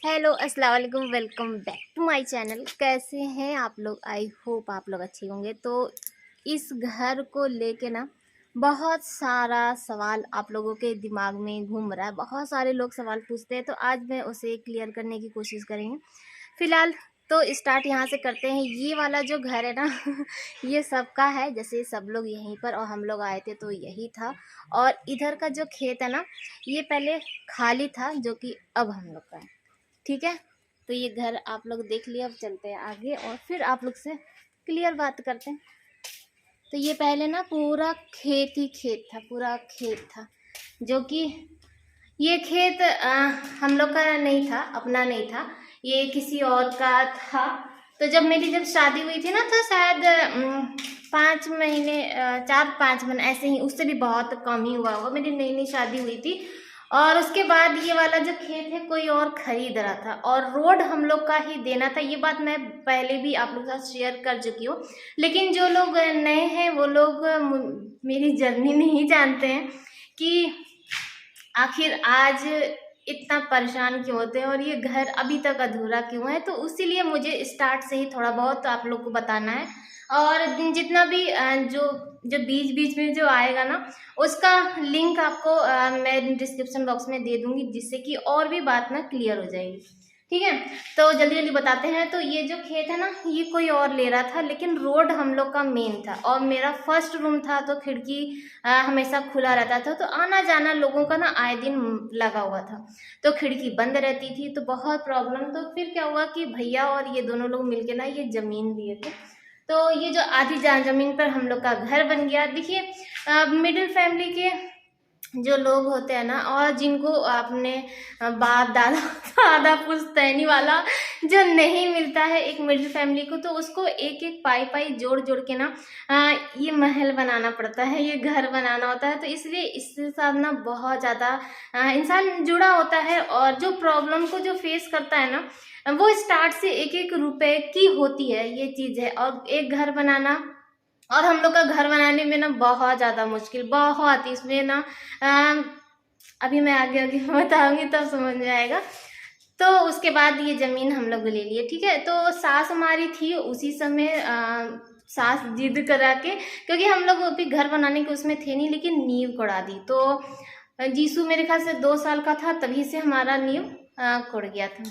Hello अस्सलाम वालेकुम, welcome back to my channel. कैसे हैं आप लोग? आई होप आप लोग अच्छे होंगे। तो इस घर को लेके ना बहुत सारा सवाल आप लोगों के दिमाग में घूम रहा है। बहुत सारे लोग सवाल पूछते हैं, तो आज मैं उसे क्लियर करने की कोशिश करेंगे। फ़िलहाल तो स्टार्ट यहाँ से करते हैं। ये वाला जो घर है ना ये सबका है। जैसे सब लोग यहीं पर और हम लोग आए थे तो यही था। और इधर का जो खेत है ना, ये पहले खाली था, जो कि अब हम लोग का है। ठीक है, तो ये घर आप लोग देख लिया। अब चलते हैं आगे और फिर आप लोग से क्लियर बात करते हैं। तो ये पहले ना पूरा खेत ही खेत था, पूरा खेत था, जो कि ये खेत हम लोग का नहीं था, अपना नहीं था, ये किसी और का था। तो जब शादी हुई थी ना, तो शायद 5 महीने 4-5 महीने ऐसे ही, उससे भी बहुत कम ही हुआ होगा, मेरी नई नई शादी हुई थी। और उसके बाद ये वाला जो खेत है कोई और खरीद रहा था और रोड हम लोग का ही देना था। ये बात मैं पहले भी आप लोग के साथ शेयर कर चुकी हूँ, लेकिन जो लोग नए हैं वो लोग मेरी जर्नी नहीं जानते हैं कि आखिर आज इतना परेशान क्यों होते हैं और ये घर अभी तक अधूरा क्यों है। तो इसीलिए मुझे स्टार्ट से ही थोड़ा बहुत आप लोग को बताना है। और जितना भी जो जो बीच बीच में जो आएगा ना, उसका लिंक आपको मैं डिस्क्रिप्शन बॉक्स में दे दूंगी, जिससे कि और भी बात ना क्लियर हो जाएगी। ठीक है, तो जल्दी जल्दी बताते हैं। तो ये जो खेत है ना, ये कोई और ले रहा था, लेकिन रोड हम लोग का मेन था और मेरा फर्स्ट रूम था, तो खिड़की हमेशा खुला रहता था, तो आना जाना लोगों का ना आए दिन लगा हुआ था। तो खिड़की बंद रहती थी, तो बहुत प्रॉब्लम। तो फिर क्या हुआ कि भैया और ये दोनों लोग मिलके ना ये जमीन लिए थे। तो ये जो आधी जमीन पर हम लोग का घर बन गया। देखिए, मिडिल फैमिली के जो लोग होते हैं ना, और जिनको आपने बाप दादा दादा पुश्तैनी वाला जो नहीं मिलता है एक मिडिल फैमिली को, तो उसको एक एक पाई पाई जोड़ जोड़ के ना ये महल बनाना पड़ता है, ये घर बनाना होता है। तो इसलिए इसके साथ ना बहुत ज़्यादा इंसान जुड़ा होता है, और जो प्रॉब्लम को जो फेस करता है ना, वो स्टार्ट से एक एक रुपए की होती है, ये चीज़ है। और एक घर बनाना, और हम लोग का घर बनाने में ना बहुत ज़्यादा मुश्किल, बहुत इसमें ना अ, अभी मैं आगे आगे बताऊंगी तब समझ में आएगा। तो उसके बाद ये ज़मीन हम लोग ले लिए। ठीक है, तो सास हमारी थी उसी समय, सास जिद करा के, क्योंकि हम लोग अभी घर बनाने के उसमें थे नहीं, लेकिन नींव कोड़ा दी। तो जीसू मेरे ख्याल से 2 साल का था, तभी से हमारा नींव कोड़ गया था।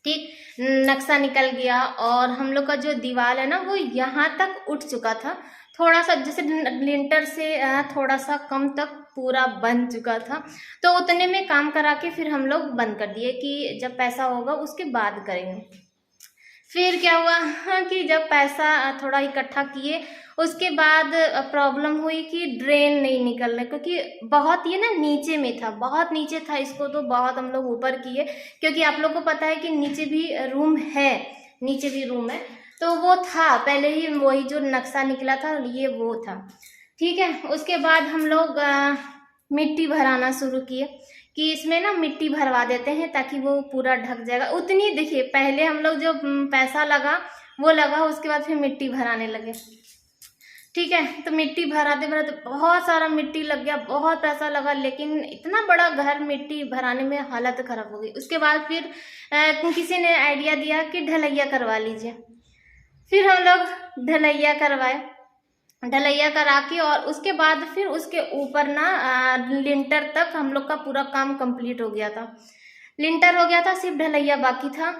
ठीक, नक्शा निकल गया और हम लोग का जो दीवार है ना, वो यहाँ तक उठ चुका था। थोड़ा सा जैसे लिंटर से थोड़ा सा कम तक पूरा बन चुका था। तो उतने में काम करा के फिर हम लोग बंद कर दिए कि जब पैसा होगा उसके बाद करेंगे। फिर क्या हुआ कि जब पैसा थोड़ा इकट्ठा किए, उसके बाद प्रॉब्लम हुई कि ड्रेन नहीं निकल रहा, क्योंकि बहुत ये ना नीचे में था, बहुत नीचे था। इसको तो बहुत हम लोग ऊपर किए, क्योंकि आप लोग को पता है कि नीचे भी रूम है, नीचे भी रूम है। तो वो था पहले ही, वही जो नक्शा निकला था ये वो था। ठीक है, उसके बाद हम लोग मिट्टी भराना शुरू किए कि इसमें ना मिट्टी भरवा देते हैं ताकि वो पूरा ढक जाएगा। उतनी देखिए, पहले हम लोग जो पैसा लगा वो लगा, उसके बाद फिर मिट्टी भराने लगे। ठीक है, तो मिट्टी भराते भराते बहुत सारा मिट्टी लग गया, बहुत पैसा लगा, लेकिन इतना बड़ा घर मिट्टी भराने में हालत खराब हो गई। उसके बाद फिर किसी ने आइडिया दिया कि ढलैया करवा लीजिए। फिर हम लोग ढलैया करवाए, ढलैया करा के, और उसके बाद फिर उसके ऊपर ना लिंटर तक हम लोग का पूरा काम कंप्लीट हो गया था। लिंटर हो गया था, सिर्फ ढलैया बाकी था।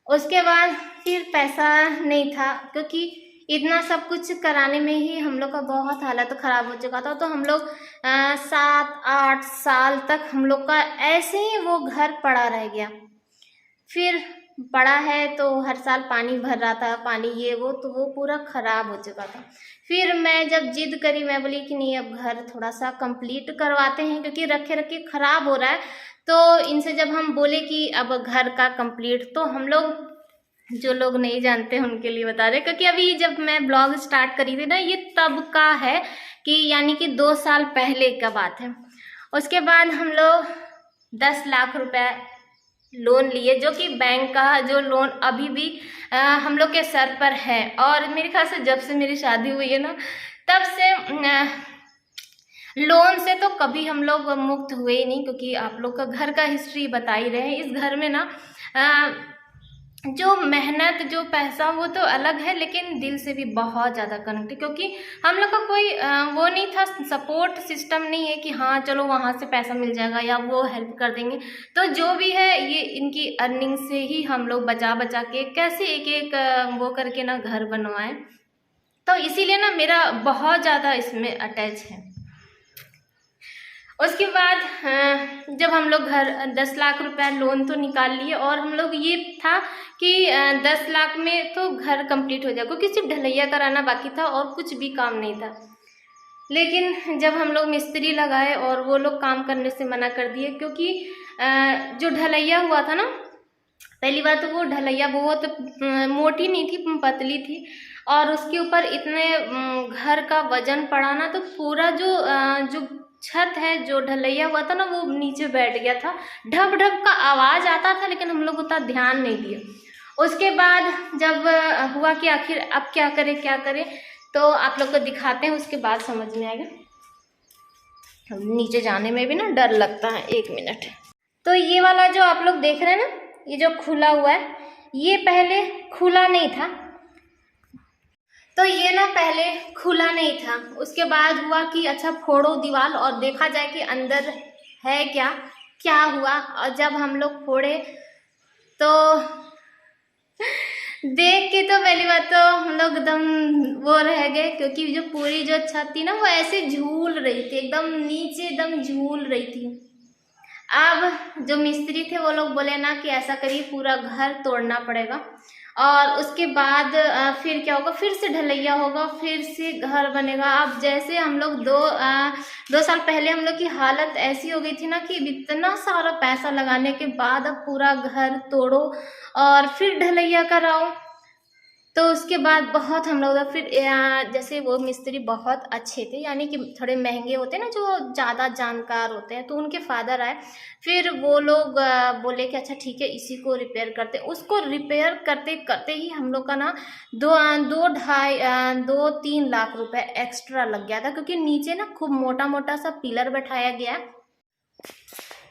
उसके बाद फिर पैसा नहीं था, क्योंकि इतना सब कुछ कराने में ही हम लोग का बहुत हालत ख़राब हो चुका था। तो हम लोग 7-8 साल तक हम लोग का ऐसे ही वो घर पड़ा रह गया। फिर पड़ा है तो हर साल पानी भर रहा था, पानी ये वो, तो वो पूरा ख़राब हो चुका था। फिर मैं जब जिद करी, मैं बोली कि नहीं, अब घर थोड़ा सा कंप्लीट करवाते हैं, क्योंकि रखे रखे ख़राब हो रहा है। तो इनसे जब हम बोले कि अब घर का कंप्लीट, तो हम लोग, जो लोग नहीं जानते उनके लिए बता रहे, क्योंकि अभी जब मैं ब्लॉग स्टार्ट करी थी ना, ये तब का है, कि यानी कि 2 साल पहले का बात है। उसके बाद हम लोग 10 लाख रुपए लोन लिए, जो कि बैंक का जो लोन अभी भी हम लोग के सर पर है। और मेरे ख्याल से जब से मेरी शादी हुई है ना, तब से लोन से तो कभी हम लोग मुक्त हुए ही नहीं, क्योंकि आप लोग का घर का हिस्ट्री बता ही रहे हैं। इस घर में ना जो मेहनत, जो पैसा, वो तो अलग है, लेकिन दिल से भी बहुत ज़्यादा कनेक्ट है, क्योंकि हम लोग का कोई वो नहीं था, सपोर्ट सिस्टम नहीं है कि हाँ चलो वहाँ से पैसा मिल जाएगा या वो हेल्प कर देंगे। तो जो भी है ये इनकी अर्निंग से ही हम लोग बचा बचा के कैसे एक एक वो करके ना घर बनवाएं। तो इसीलिए ना मेरा बहुत ज़्यादा इसमें अटैच है। उसके बाद जब हम लोग घर 10 लाख रुपया लोन तो निकाल लिए, और हम लोग ये था कि 10 लाख में तो घर कंप्लीट हो जाएगा, क्योंकि सिर्फ ढलैया कराना बाकी था और कुछ भी काम नहीं था। लेकिन जब हम लोग मिस्त्री लगाए और वो लोग काम करने से मना कर दिए, क्योंकि जो ढलैया हुआ था ना, पहली बात तो वो ढलैया बहुत मोटी नहीं थी, पतली थी, और उसके ऊपर इतने घर का वजन पड़ा ना, तो पूरा जो छत है, जो ढलैया हुआ था ना, वो नीचे बैठ गया था। ढप ढप का आवाज आता था, लेकिन हम लोग उतना ध्यान नहीं दिए। उसके बाद जब हुआ कि आखिर अब क्या करें क्या करें, तो आप लोग को दिखाते हैं, उसके बाद समझ में आएगा। नीचे जाने में भी ना डर लगता है। 1 मिनट। तो ये वाला जो आप लोग देख रहे हैं ना, ये जो खुला हुआ है, ये पहले खुला नहीं था। तो ये ना पहले खुला नहीं था। उसके बाद हुआ कि अच्छा फोड़ो दीवार और देखा जाए कि अंदर है क्या क्या हुआ। और जब हम लोग फोड़े तो देख के तो पहली बात तो हम लोग एकदम वो रह गए, क्योंकि जो पूरी जो छत थी ना, वो ऐसे झूल रही थी, एकदम नीचे एकदम झूल रही थी। अब जो मिस्त्री थे वो लोग बोले ना कि ऐसा करिए, पूरा घर तोड़ना पड़ेगा, और उसके बाद फिर क्या होगा, फिर से ढलैया होगा, फिर से घर बनेगा। अब जैसे हम लोग 2 साल पहले हम लोग की हालत ऐसी हो गई थी ना कि इतना सारा पैसा लगाने के बाद अब पूरा घर तोड़ो और फिर ढलैया कराओ। तो उसके बाद बहुत हम लोग फिर जैसे वो मिस्त्री बहुत अच्छे थे, यानी कि थोड़े महंगे होते हैं ना, जो ज़्यादा जानकार होते हैं, तो उनके फादर आए। फिर वो लोग बोले कि अच्छा ठीक है, इसी को रिपेयर करते। उसको रिपेयर करते करते ही हम लोग का ना 2-3 लाख रुपए एक्स्ट्रा लग गया था, क्योंकि नीचे ना खूब मोटा मोटा सा पिलर बैठाया गया।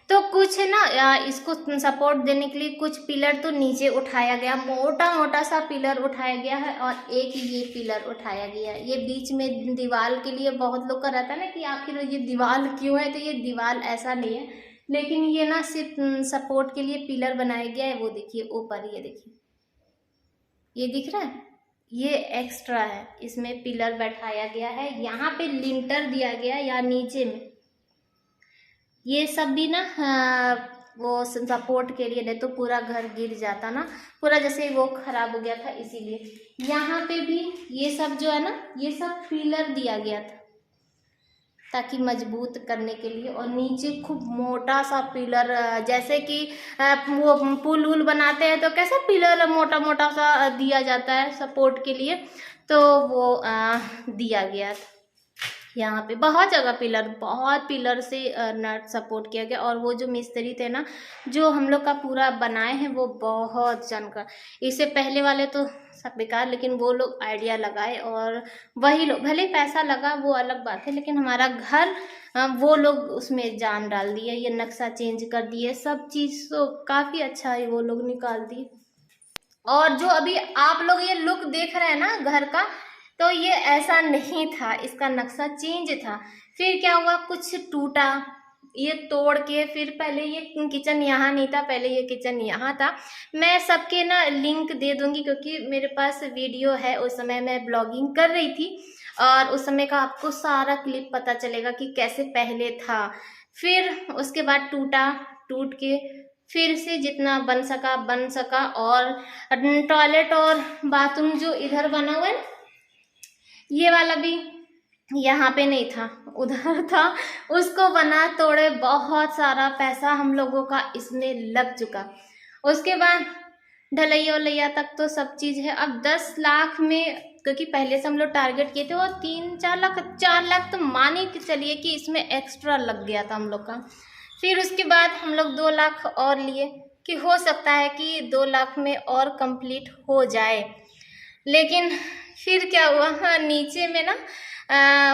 तो कुछ ना इसको सपोर्ट देने के लिए कुछ पिलर तो नीचे उठाया गया, मोटा मोटा सा पिलर उठाया गया है, और एक ये पिलर उठाया गया है। ये बीच में दीवार के लिए बहुत लोग का रहता है ना कि आखिर ये दीवार क्यों है, तो ये दीवार ऐसा नहीं है, लेकिन ये ना सिर्फ सपोर्ट के लिए पिलर बनाया गया है। वो देखिए ऊपर, ये देखिए, ये दिख रहा है, ये एक्स्ट्रा है, इसमें पिलर बैठाया गया है। यहाँ पे लिंटर दिया गया है, या नीचे में ये सब भी ना वो सपोर्ट के लिए, नहीं तो पूरा घर गिर जाता ना, पूरा जैसे वो खराब हो गया था। इसीलिए यहाँ पे भी ये सब जो है ना, ये सब पिलर दिया गया था ताकि मजबूत करने के लिए। और नीचे खूब मोटा सा पिलर, जैसे कि वो पुल उल बनाते हैं तो कैसे पिलर मोटा मोटा सा दिया जाता है सपोर्ट के लिए, तो वो दिया गया था। यहाँ पे बहुत जगह पिलर, बहुत पिलर से नट सपोर्ट किया गया। और वो जो मिस्त्री थे ना, जो हम लोग का पूरा बनाए हैं, वो बहुत जानकार। इससे पहले वाले तो सब बेकार, लेकिन वो लोग आइडिया लगाए, और वही लोग, भले पैसा लगा वो अलग बात है, लेकिन हमारा घर वो लोग उसमें जान डाल दिए, ये नक्शा चेंज कर दिए, सब चीज़ तो काफ़ी अच्छा है वो लोग निकाल दिए। और जो अभी आप लोग ये लुक देख रहे हैं ना घर का, तो ये ऐसा नहीं था, इसका नक्शा चेंज था। फिर क्या हुआ, कुछ टूटा, ये तोड़ के फिर पहले ये किचन यहाँ नहीं था, पहले ये किचन यहाँ था। मैं सबके ना लिंक दे दूंगी, क्योंकि मेरे पास वीडियो है, उस समय मैं ब्लॉगिंग कर रही थी, और उस समय का आपको सारा क्लिप पता चलेगा कि कैसे पहले था। फिर उसके बाद टूट के फिर से जितना बन सका। और टॉयलेट और बाथरूम जो इधर बना हुआ है ना, ये वाला भी यहाँ पे नहीं था, उधर था, उसको बना तोड़े बहुत सारा पैसा हम लोगों का इसमें लग चुका। उसके बाद ढलैया वलैया तक तो सब चीज़ है। अब 10 लाख में, क्योंकि पहले से हम लोग टारगेट किए थे, और 4 लाख तो माने कि चलिए कि इसमें एक्स्ट्रा लग गया था हम लोग का। फिर उसके बाद हम लोग 2 लाख और लिए कि हो सकता है कि 2 लाख में और कंप्लीट हो जाए। लेकिन फिर क्या हुआ, हाँ नीचे में ना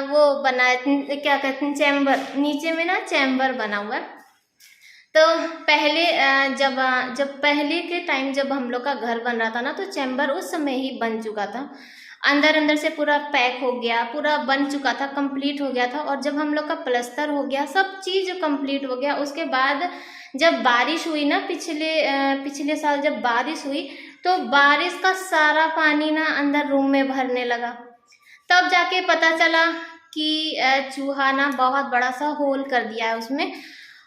वो बना है, क्या कहते हैं, चैम्बर, नीचे में ना चैम्बर बना हुआ है। तो पहले जब पहले के टाइम जब हम लोग का घर बन रहा था ना, तो चैम्बर उस समय ही बन चुका था, अंदर अंदर से पूरा पैक हो गया, पूरा बन चुका था, कंप्लीट हो गया था। और जब हम लोग का प्लस्तर हो गया, सब चीज़ कंप्लीट हो गया, उसके बाद जब बारिश हुई ना, पिछले साल जब बारिश हुई, तो बारिश का सारा पानी ना अंदर रूम में भरने लगा। तब जाके पता चला कि चूहा ना बहुत बड़ा सा होल कर दिया है उसमें।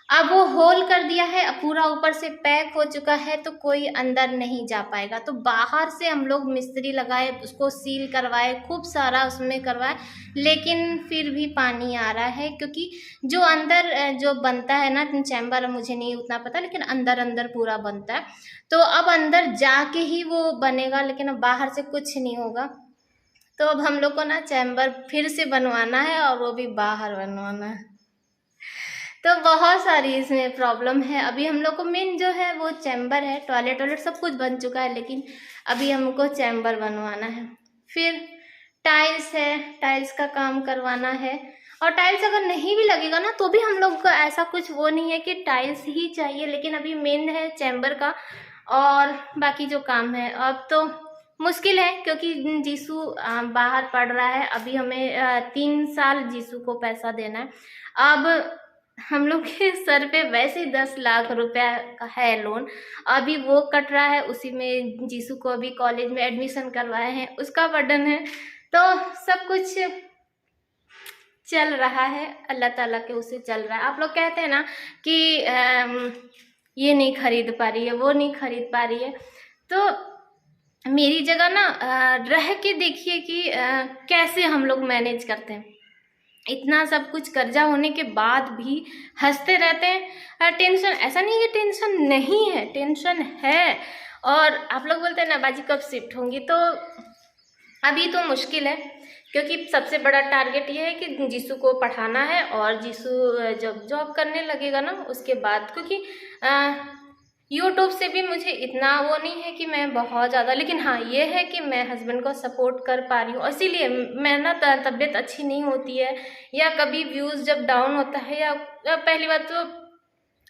अब वो होल कर दिया है, अब पूरा ऊपर से पैक हो चुका है, तो कोई अंदर नहीं जा पाएगा। तो बाहर से हम लोग मिस्त्री लगाए, उसको सील करवाए, खूब सारा उसमें करवाए, लेकिन फिर भी पानी आ रहा है। क्योंकि जो अंदर जो बनता है ना चैम्बर, मुझे नहीं उतना पता, लेकिन अंदर अंदर पूरा बनता है। तो अब अंदर जाके ही वो बनेगा, लेकिन अब बाहर से कुछ नहीं होगा। तो अब हम लोग को ना चैम्बर फिर से बनवाना है, और वो भी बाहर बनवाना है। तो बहुत सारी इसमें प्रॉब्लम है। अभी हम लोग को मेन जो है वो चैम्बर है, टॉयलेट सब कुछ बन चुका है, लेकिन अभी हमको चैम्बर बनवाना है। फिर टाइल्स है, टाइल्स का काम करवाना है। और टाइल्स अगर नहीं भी लगेगा ना, तो भी हम लोग का ऐसा कुछ वो नहीं है कि टाइल्स ही चाहिए, लेकिन अभी मेन है चैम्बर का। और बाकी जो काम है अब तो मुश्किल है, क्योंकि जीसू बाहर पढ़ रहा है। अभी हमें 3 साल जीसू को पैसा देना है। अब हम लोग के सर पे वैसे 10 लाख रुपया का है लोन, अभी वो कट रहा है, उसी में जीसू को अभी कॉलेज में एडमिशन करवाए हैं, उसका बर्डन है। तो सब कुछ चल रहा है, अल्लाह ताला के उसे चल रहा है। आप लोग कहते हैं ना कि ये नहीं खरीद पा रही है, वो नहीं खरीद पा रही है, तो मेरी जगह ना रह के देखिए कि कैसे हम लोग मैनेज करते हैं। इतना सब कुछ कर्जा होने के बाद भी हंसते रहते हैं। टेंशन ऐसा नहीं है कि टेंशन नहीं है, टेंशन है। और आप लोग बोलते हैं ना बाजी कब शिफ्ट होंगी, तो अभी तो मुश्किल है, क्योंकि सबसे बड़ा टारगेट ये है कि जीसू को पढ़ाना है। और जीसू जब जॉब करने लगेगा ना उसके बाद, क्योंकि यूट्यूब से भी मुझे इतना वो नहीं है कि मैं बहुत ज़्यादा, लेकिन हाँ ये है कि मैं हस्बैंड को सपोर्ट कर पा रही हूँ। इसीलिए मैं ना तबीयत अच्छी नहीं होती है, या कभी व्यूज़ जब डाउन होता है, या पहली बात तो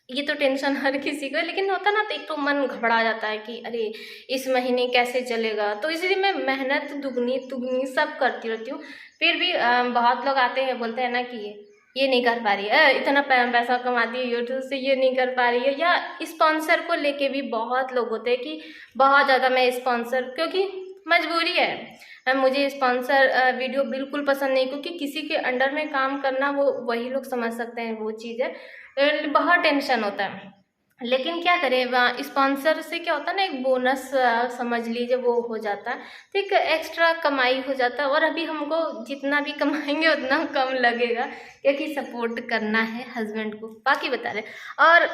ये तो टेंशन हर किसी को, लेकिन होता ना, तो एक तो मन घबरा जाता है कि अरे इस महीने कैसे चलेगा। तो इसलिए मैं मेहनत दुगनी तुगनी सब करती रहती हूँ। फिर भी बहुत लोग आते हैं, बोलते हैं ना कि ये नहीं कर पा रही है, इतना पैसा कमाती है यूट्यूब से, ये नहीं कर पा रही है। या स्पॉन्सर को लेके भी बहुत लोग होते हैं कि बहुत ज़्यादा मैं स्पॉन्सर, क्योंकि मजबूरी है, मुझे स्पॉन्सर वीडियो बिल्कुल पसंद नहीं, क्योंकि किसी के अंडर में काम करना वो वही लोग समझ सकते हैं वो चीज़ है। बहुत टेंशन होता है, लेकिन क्या करें, स्पॉन्सर से क्या होता है ना, एक बोनस समझ लीजिए वो हो जाता है, तो एक एक्स्ट्रा कमाई हो जाता है। और अभी हमको जितना भी कमाएंगे उतना कम लगेगा, क्योंकि सपोर्ट करना है हस्बैंड को, बाकी बता रहे। और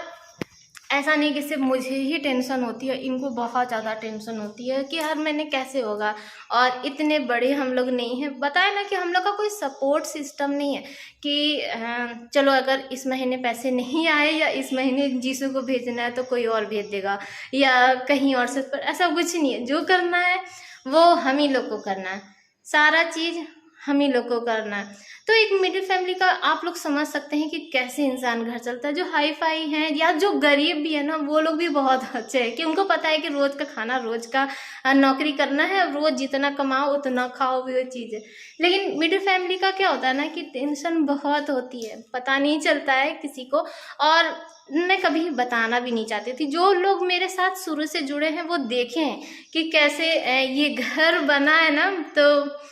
ऐसा नहीं कि सिर्फ मुझे ही टेंशन होती है, इनको बहुत ज़्यादा टेंशन होती है कि हर महीने कैसे होगा। और इतने बड़े हम लोग नहीं हैं, बताए ना कि हम लोग का कोई सपोर्ट सिस्टम नहीं है कि चलो अगर इस महीने पैसे नहीं आए, या इस महीने जीसू को भेजना है तो कोई और भेज देगा, या कहीं और से, पर ऐसा कुछ नहीं है। जो करना है वो हम ही लोग को करना है, सारा चीज़ हम ही लोग को करना है। तो एक मिडिल फैमिली का आप लोग समझ सकते हैं कि कैसे इंसान घर चलता है। जो हाई फाई हैं या जो गरीब भी है ना, वो लोग भी बहुत अच्छे हैं कि उनको पता है कि रोज़ का खाना, रोज़ का नौकरी करना है, रोज़ जितना कमाओ उतना खाओ, भी वो चीज़ है। लेकिन मिडिल फैमिली का क्या होता है ना कि टेंशन बहुत होती है, पता नहीं चलता है किसी को, और मैं कभी बताना भी नहीं चाहती थी। जो लोग मेरे साथ शुरू से जुड़े हैं वो देखें कि कैसे ये घर बना है ना, तो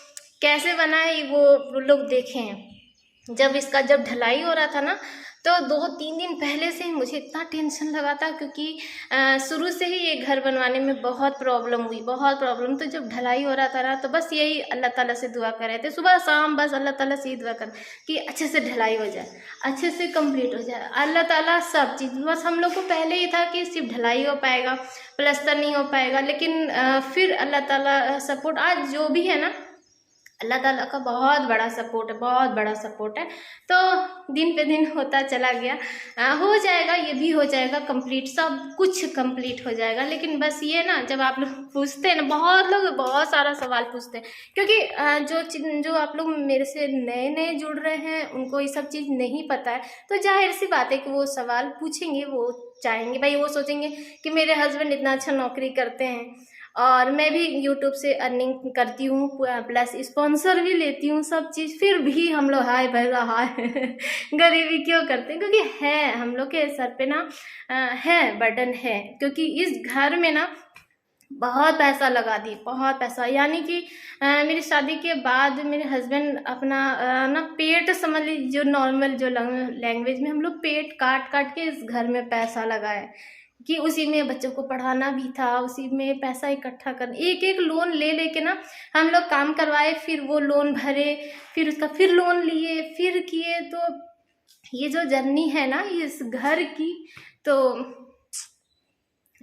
कैसे बना है वो लोग देखें। जब ढलाई हो रहा था ना, तो 2-3 दिन पहले से ही मुझे इतना टेंशन लगा था, क्योंकि शुरू से ही ये घर बनवाने में बहुत प्रॉब्लम हुई, बहुत प्रॉब्लम। तो जब ढलाई हो रहा था ना, तो बस यही अल्लाह ताला से दुआ कर रहे थे, सुबह शाम बस अल्लाह ताला से ही दुआ कर कि अच्छे से ढलाई हो जाए, अच्छे से कंप्लीट हो जाए। अल्लाह ताला सब चीज़, बस हम लोग को पहले ही था कि सिर्फ ढलाई हो पाएगा, प्लस्तर नहीं हो पाएगा, लेकिन फिर अल्लाह ताला सपोर्ट, आज जो भी है ना अल्लाह ताला का बहुत बड़ा सपोर्ट है, बहुत बड़ा सपोर्ट है। तो दिन पे दिन होता चला गया, हो जाएगा, ये भी हो जाएगा कंप्लीट, सब कुछ कंप्लीट हो जाएगा। लेकिन बस ये ना, जब आप लोग पूछते हैं ना, बहुत लोग बहुत सारा सवाल पूछते हैं, क्योंकि जो आप लोग मेरे से नए नए जुड़ रहे हैं उनको ये सब चीज़ नहीं पता है, तो जाहिर सी बात है कि वो सवाल पूछेंगे, वो चाहेंगे भाई, वो सोचेंगे कि मेरे हस्बैंड इतना अच्छा नौकरी करते हैं और मैं भी यूट्यूब से अर्निंग करती हूँ, प्लस स्पॉन्सर भी लेती हूँ, सब चीज़, फिर भी हम लोग हाय भैया हाय गरीबी क्यों करते हैं? क्योंकि है हम लोग के सर पे ना है बर्डन है, क्योंकि इस घर में ना बहुत पैसा लगा दी, बहुत पैसा। यानी कि मेरी शादी के बाद मेरे हस्बैंड अपना ना पेट, समझ लीजिए, जो नॉर्मल जो लैंग्वेज में हम लोग पेट काट काट के इस घर में पैसा लगाए, कि उसी में बच्चों को पढ़ाना भी था, उसी में पैसा इकट्ठा कर, एक एक लोन ले लेके ना हम लोग काम करवाए, फिर वो लोन भरे, फिर उसका फिर लोन लिए, फिर किए। तो ये जो जर्नी है ना इस घर की, तो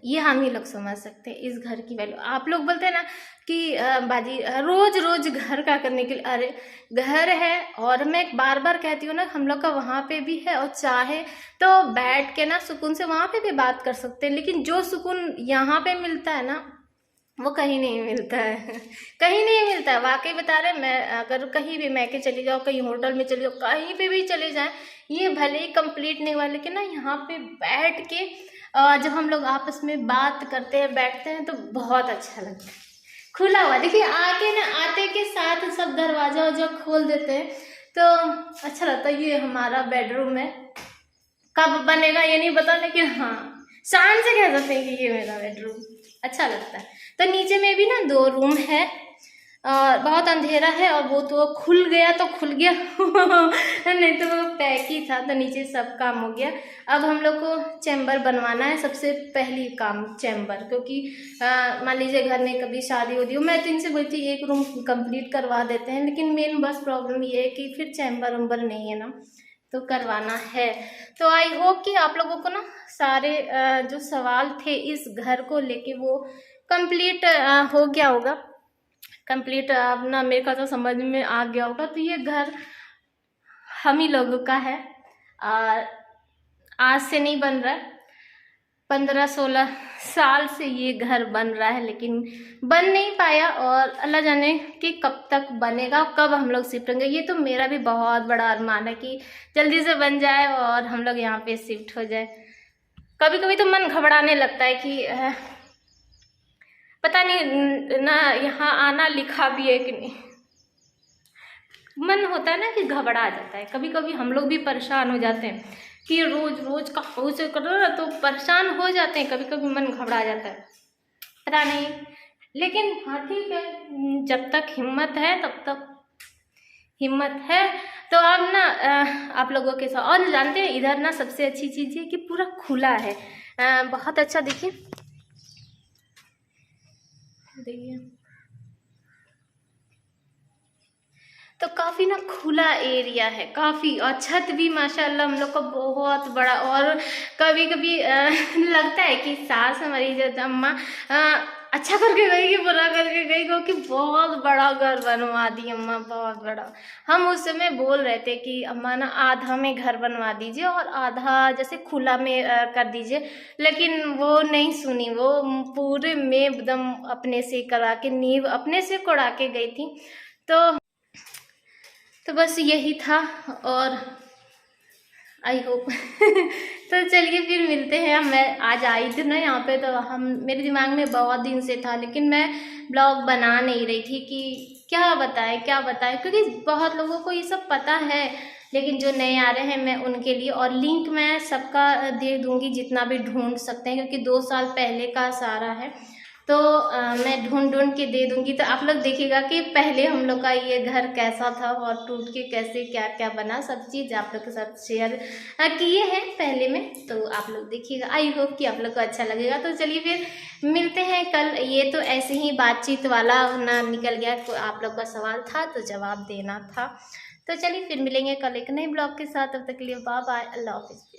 ये हम ही लोग समझ सकते हैं इस घर की वैल्यू। आप लोग बोलते हैं ना कि बाजी रोज रोज घर का करने के लिए, अरे घर है, और मैं बार बार कहती हूँ ना, हम लोग का वहाँ पे भी है, और चाहे तो बैठ के ना सुकून से वहाँ पे भी बात कर सकते हैं। लेकिन जो सुकून यहाँ पे मिलता है ना, वो कहीं नहीं मिलता है कहीं नहीं मिलता है, वाकई बता रहे। मैं अगर कहीं भी मैके चली जाओ, कहीं होटल में चली जाओ, कहीं पे भी चले जाएं, ये भले ही कंप्लीट नहीं हुआ, लेकिन ना यहाँ पे बैठ के जब हम लोग आपस में बात करते हैं, बैठते हैं, तो बहुत अच्छा लगता है। खुला हुआ, देखिए आके ना, आते के साथ सब दरवाजा वरजा खोल देते हैं, तो अच्छा लगता है। ये हमारा बेडरूम है, कब बनेगा ये नहीं पता, लेकिन हाँ शान से कह सकते हैं कि ये मेरा बेडरूम अच्छा लगता है। तो नीचे में भी ना 2 रूम है, और बहुत अंधेरा है, और वो तो खुल गया तो खुल गया नहीं तो वो पैक ही था, तो नीचे सब काम हो गया। अब हम लोग को चैम्बर बनवाना है, सबसे पहली काम चैम्बर, क्योंकि मान लीजिए घर में कभी शादी होती हो, मैं तो इनसे बोलती एक रूम कंप्लीट करवा देते हैं, लेकिन मेन बस प्रॉब्लम ये है कि फिर चैम्बर वम्बर नहीं है ना, तो करवाना है। तो आई होप कि आप लोगों को ना सारे जो सवाल थे इस घर को लेके वो कंप्लीट हो गया होगा, कंप्लीट अपना मेरे को तो समझ में आ गया होगा। तो ये घर हम ही लोगों का है, और आज से नहीं बन रहा है, 15-16 साल से ये घर बन रहा है, लेकिन बन नहीं पाया, और अल्लाह जाने कि कब तक बनेगा, कब हम लोग शिफ्ट होंगे। ये तो मेरा भी बहुत बड़ा अरमान है कि जल्दी से बन जाए और हम लोग यहाँ पे शिफ्ट हो जाए। कभी कभी तो मन घबराने लगता है कि पता नहीं ना यहाँ आना लिखा भी है कि नहीं, मन होता है ना कि घबरा जाता है। कभी कभी हम लोग भी परेशान हो जाते हैं कि रोज रोज का हाउस करो ना, तो परेशान हो जाते हैं, कभी कभी मन घबरा जाता है, पता नहीं। लेकिन हाँ ठीक है, जब तक हिम्मत है तब तक हिम्मत है। तो अब ना आप लोगों के साथ, और जानते हैं इधर ना सबसे अच्छी चीज़ है कि पूरा खुला है, बहुत अच्छा। देखिए देखिए, तो काफ़ी ना खुला एरिया है काफ़ी, और छत भी माशाल्लाह हम लोग का बहुत बड़ा। और कभी कभी लगता है कि सास हमारी जो अम्मा अच्छा करके गई कि बुरा करके गई, क्योंकि बहुत बड़ा घर बनवा दी अम्मा, बहुत बड़ा। हम उस समय बोल रहे थे कि अम्मा ना आधा में घर बनवा दीजिए और आधा जैसे खुला में कर दीजिए, लेकिन वो नहीं सुनी, वो पूरे में एकदम अपने से करा के, नींव अपने से कोड़ा के गई थी। तो बस यही था, और आई होप तो चलिए फिर मिलते हैं। मैं आज आई थी ना यहाँ पे, तो मेरे दिमाग में बहुत दिन से था, लेकिन मैं ब्लॉग बना नहीं रही थी कि क्या बताएं, क्योंकि बहुत लोगों को ये सब पता है, लेकिन जो नए आ रहे हैं मैं उनके लिए। और लिंक मैं सबका दे दूँगी जितना भी ढूंढ सकते हैं, क्योंकि 2 साल पहले का सारा है, तो मैं ढूंढ के दे दूंगी। तो आप लोग देखिएगा कि पहले हम लोग का ये घर कैसा था, और टूट के कैसे क्या क्या बना, सब चीज़ आप लोग के साथ शेयर किए हैं पहले में। तो आप लोग देखिएगा, आई होप कि आप लोग को अच्छा लगेगा। तो चलिए फिर मिलते हैं कल। ये तो ऐसे ही बातचीत वाला ना निकल गया, तो आप लोग का सवाल था तो जवाब देना था। तो चलिए फिर मिलेंगे कल एक नए ब्लॉग के साथ, तब तक के लिए बाय बाय, अल्लाह हाफिज़।